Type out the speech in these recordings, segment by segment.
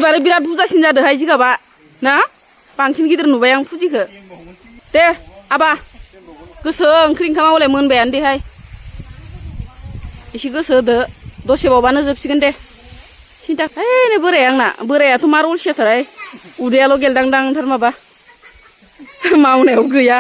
एबार बिराद बुरजासिन जादोंहाय जिगाबा ना बांसिन गिदिर नुबाय आं फुजिखौ दे आबा गोसो ओंख्रि ओंखामा हले मोनबायानो देहाय एसे गोसो होदो दसे बावबानो जोबसिगोन दे सिन्था नै बोराया आंना बोरायाथ' मा रलसियाथारहाय उदैयाल' गेलदांदांथार माबा मावनायाव गैया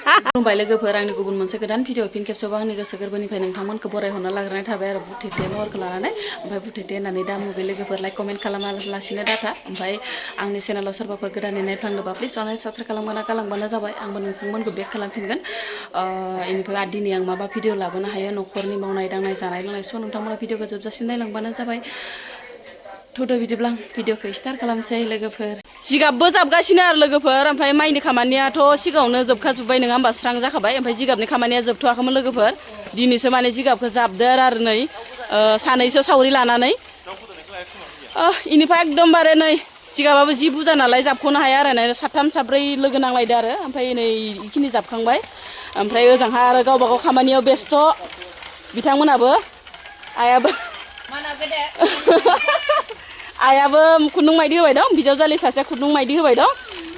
खुलुमबाय लोगोफोर आंनि गुबुन मोनसे गोदान भिडिअ फिन खेबसेबाव आंनि गोसो गोरबोनिफ्राय नोंथांमोनखौ बरायहरना लाग्रोनाय थाबाय आरो बुथेथे महरखौ लानानै ओमफ्राय बुथेथे होननानै दा मुगै लोगोफोर लाइक कमेन्ट खालामालासिनो दाथा ओमफ्राय आंनि चेनेलाव सोरबाफोर गोदानै नायफ्लांदोंबा प्लिज अनलाइन साबस्क्राइब खालामना गालांबानो जाबाय आंबो नोंथांमोनखौ बेक खालामफिनगोन बेनिफ्राय दिनै आं माबा भिडिअ लाबोनो हायो न'खरनि मावनाय दांनाय जानाय लोंनाय स' नोंथांमोना भिडिअखौ जोबजासिम नायलांबानो जाबाय थौदो बिदिब्ला आं भिडिअखौ स्टार्ट खालामसै लोगोफोर जिगाबबो जाबगासिनो आरो लोगोफोर ओमफ्राय माइनि खामानियाथ' सिगाङावनो जोबखाजोब्बाय नङा होमबा स्रां जाखाबाय ओमफ्राय जिगाबनि खामानिया जोबथ'वाखैमोन लोगोफोर दिनैसो माने जिगाबखौ जाबदो आरो नै सानैसो सावरि लानानै इनिफ्राय एकदमबारे नै जिगाबाबो जि बुरजा नालाय जाबख'नो हाया आरो नै साथाम साब्रै लोगो नांलायदो आरो ओमफ्राय नै इखिनि जाबखांबाय ओमफ्राय ओजोंहा आरो गावबा गाव खामानियाव बेस्थ' बिथांमोनाबो आइयाबो खुन्दुं माइदि होबाय दं बिजावजालि सासेया खुन्दुं माइदि होबाय दं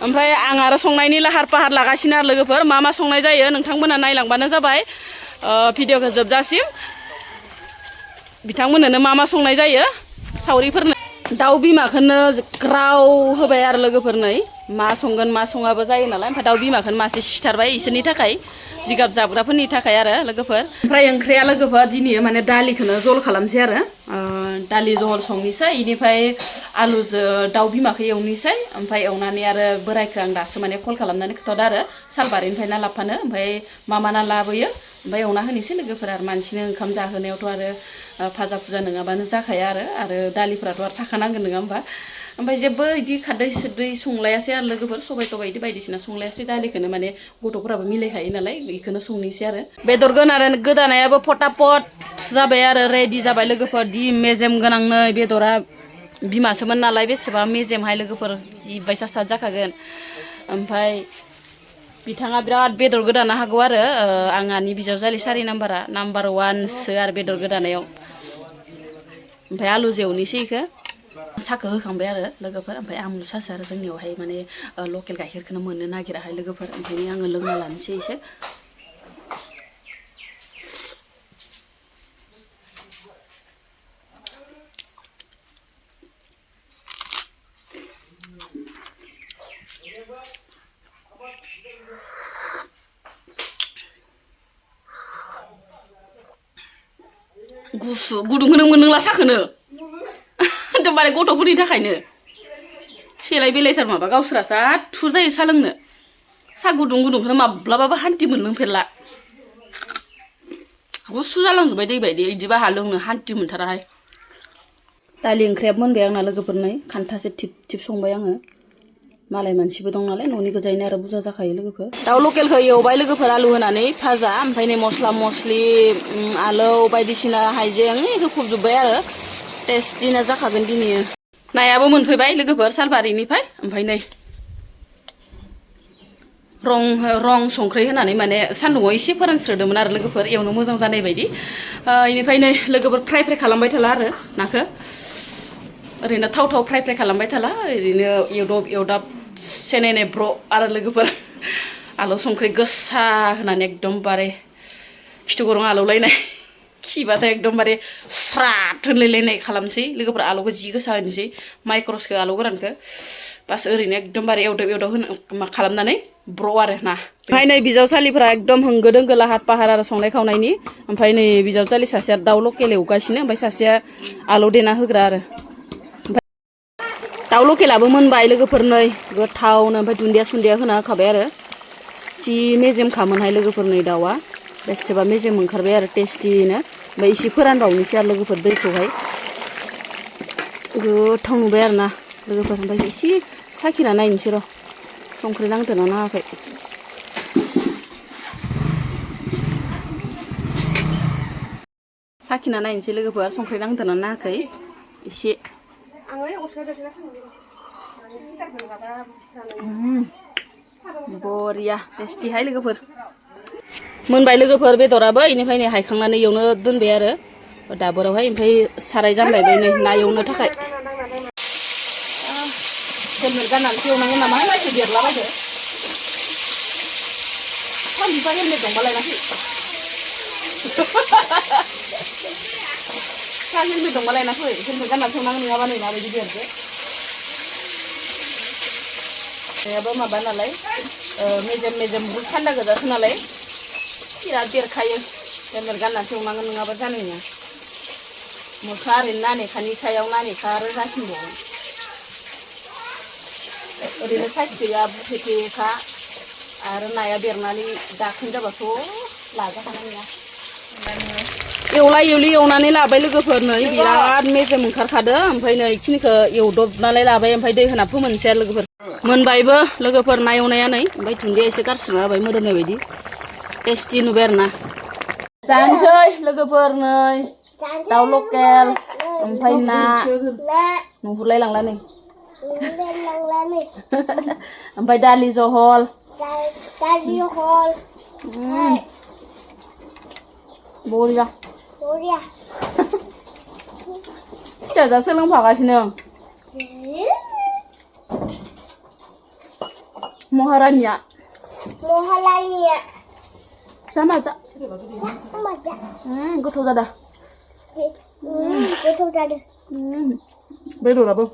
ओमफ्राय आं आरो संनायनि लाहार फाहार लागासिनो आरो लोगोफोर मा मा संनाय जायो नोंथांमोना नायलांबानो जाबाय भिडिअखौ जोबजासिम बिथांमोननो मा मा संनाय जायो सावरिफोरनो दाउ बिमाखौनो ग्राव होबाय आरो लोगोफोर नै मा संगोन मा सङाबो जायो नालाय ओमफ्राय दाउ बिमाखौनो मासे सिथारबाय इसोरनि थाखाय जिगाब जाबग्राफोरनि थाखाय आरो लोगोफोर ओमफ्राय ओंख्रिया लोगोफोर दिनै माने दालिखौनो जल खालामसै आरो दालि जहल संनोसै इनिफ्राय आलुजों दाउ बिमाखौ एवनोसै ओमफ्राय एवनानै आरो बोरायखौ आं दासो माने कल खालामनानै खोन्थादो आरो सालबारिनिफ्राय ना लाबफानो ओमफ्राय मा ना लाबोयो ओमफ्राय एवना होनोसै लोगोफोर आरो मानसिनो ओंखाम जाहोनायावथ' आरो भाजा फुजा नङाबानो जाखाया आरो दालिफोराथ' आरो थाखानांगोन नङा होमबा ओमफ्राय जेबो बिदि खारदै सुरदै संलायासै आरो लोगोफोर सबाय तबाय बिदि बायदिसिना संलायासै दालिखौनो माने गथ'फोराबो मिलायखायो नालाय बेखौनो संनोसै आरो बेदर गोदानायाबो फटाफट जाबाय आरो रेडि जाबाय लोगोफोर दि मेजेम गोनांनै बेदरा बिमासोमोन नालाय बेसेबा मेजेमहाय लोगोफोर जिबायसा साद जाखागोन ओमफ्राय बिथाङा बिराद बेदर गोदानो हागौ आरो आंहानि बिजावजालि सारि नाम्बार 1सो आरो बेदर गोदानायाव ओमफ्राय आलु जेवनोसै इखौ साहाखौ होखांबाय आरो लोगोफोर ओमफ्राय आमुल सासो आरो जोंनियावहाय माने लकेल गाइखेरखौनो मोननो नागिराहाय लोगोफोर ओंखायनो आङो लोंना लानोसै एसे गुसु गुदुंखौनो मोनलोंला साखोनो एकदमबारे गथ'फोरनि थाखायनो सेलाय बेलायथार माबा गावसोरासो आथुर जायो सा लोंनो सा गुदुंखौनो माब्लाबाबो हान्थि मोनलोंफेरला गुसु जालांजोब्बाय दै बायदि बिदिबा हा लोंनो हान्थि मोनथाराहाय दालि ओंख्रियाबो मोनबाय आंना लोगोफोरनै खान्थासे थिप थिप संबाय आङो मालाय मानसिबो दं नालाय न'नि गोजायैनो आरो बुरजा जाखायो लोगोफोर दाउ लकेलखौ एवबाय लोगोफोर आलु होनानै भाजा ओमफ्राय नै मस्ला मस्लि आलौ बायदिसिना हाइजें होफबजोब्बाय आरो टेस्टिनो जाखागोन दिनै नायाबो मोनफैबाय लोगोफोर सालबारिनिफ्राय ओमफ्राय नै रं संख्रि होनानै माने सान्दुङाव एसे फोरानस्रोदोंमोन आरो लोगोफोर एवनो मोजां जानाय बायदि बेनिफ्राय नै लोगोफोर फ्राय खालामबाय थाला आरो नाखौ ओरैनो थाव फ्राय खालामबाय थाला ओरैनो एवदाब सेनेने ब्र' आरो लोगोफोर आलु संख्रि गोसा होनानै एकदमबारे खिथु गरं आलौलायनाय खिबाथाय एकदमबारे स्राट होनलायलायनाय खालामसै लोगोफोर आलुखौ जि गोसा होनोसै माइक्रसखौ आलु गोरानखौ बास ओरैनो एकदमबारे एवदाब होनो खालामनानै ब्र' आरो ना ओमफ्राय नै बिजावसालिफोरा एकदम होंगो दोंगो लाहार फाहार आरो संनाय खावनायनि ओमफ्राय नै बिजावसालि सासेया दाउ लकेल एवगासिनो ओमफ्राय सासेया आलु देना होग्रा आरो दाउ लकेलाबो मोनबाय लोगोफोर नै गोथावनो ओमफ्राय दुन्दिया सुन्दिया होना होखाबाय आरो जि मेजेम खामोनहाय लोगोफोर नै दाउआ बेसेबा मेजेम ओंखारबाय आरो टेस्टिनो ओमफ्राय एसे फोरानबावनोसै आरो लोगोफोर दैखौहाय गोथाव नुबाय आरो ना लोगोफोर ओमफ्राय एसे साखिना नायनोसै र' संख्रि नांदोंना नाङाखै साखिना नायनोसै लोगोफोर संख्रि नांदोंना नाङाखै एसे बरिया टेस्टिहाय लोगोफोर मोनबाय लोगोफोर बेदराबो इनिफ्राय नै हायखांनानै एवनो दोनबाय आरो दाबोरावहाय ओमफ्राय साराय जानलायबाय नै ना एवनो थाखाय हेलमेट गाननानैसो एवनांगोन नामा मानसि देरलाबायदो सानदिफा हेलमेट दंबा लायना फै सा हेलमेट दंबा लायना फै हेलमेट गाननानैसो एवनांगोन नङाबा नै माबायदि देरदो नायाबो माबा नालाय मेजेम मेजेम बुहुद थान्दा गोजासो नालाय बिराद देरखायो हेलमेट गाननानैसो एवनांगोन नङाबा जानाय नङा मोखा ओरैनो नानेखानि सायाव नानेखा आरो जासिनबावो ओरैनो साइज गैया बुथेथेखा आरो नाया देरनानै दाखोन जाबाथ' लाजाखानाय नङा एवला एवलि एवनानै लाबाय लोगोफोर नै बिराद मेजेम ओंखारखादों ओमफ्राय नै इखिनिखौ एवदबनानै लाबाय ओमफ्राय दै होना फोमोनसै आरो लोगोफोर मोनबायबो लोगोफोर ना एवनाया नै ओमफ्राय दुन्दिया एसे गारस्रिना होबाय मोदोमनाय बायदि टेस्टि नुबाय आरो ना जानोसै लोगोफोर नै दाउ लकेल ओमफ्राय ना नुहुरलाय लांला नै ओमफ्राय दालि जहल बरिया फिसाजा सोलोंफागासिनो महारानिया sama aja goथाव जादा बेदराबो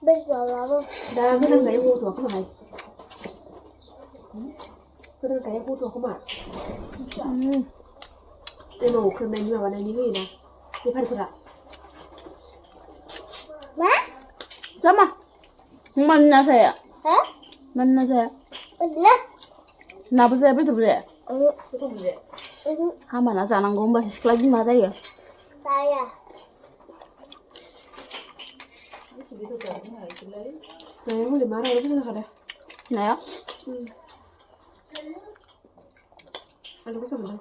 दा गोदान गायो गथ'आखौ माहाय गोदान गायो गथ'आखौ मा एमाव ओंख्रनायनि माबानायनि होयोना बेफारिफोरा मा sama mana saya mana saya नाबो जाया बेदरबो जाया हामाना जानांगौ होमबासो सिख्ला बिमा जायो नाया आलु गोसा मोनदों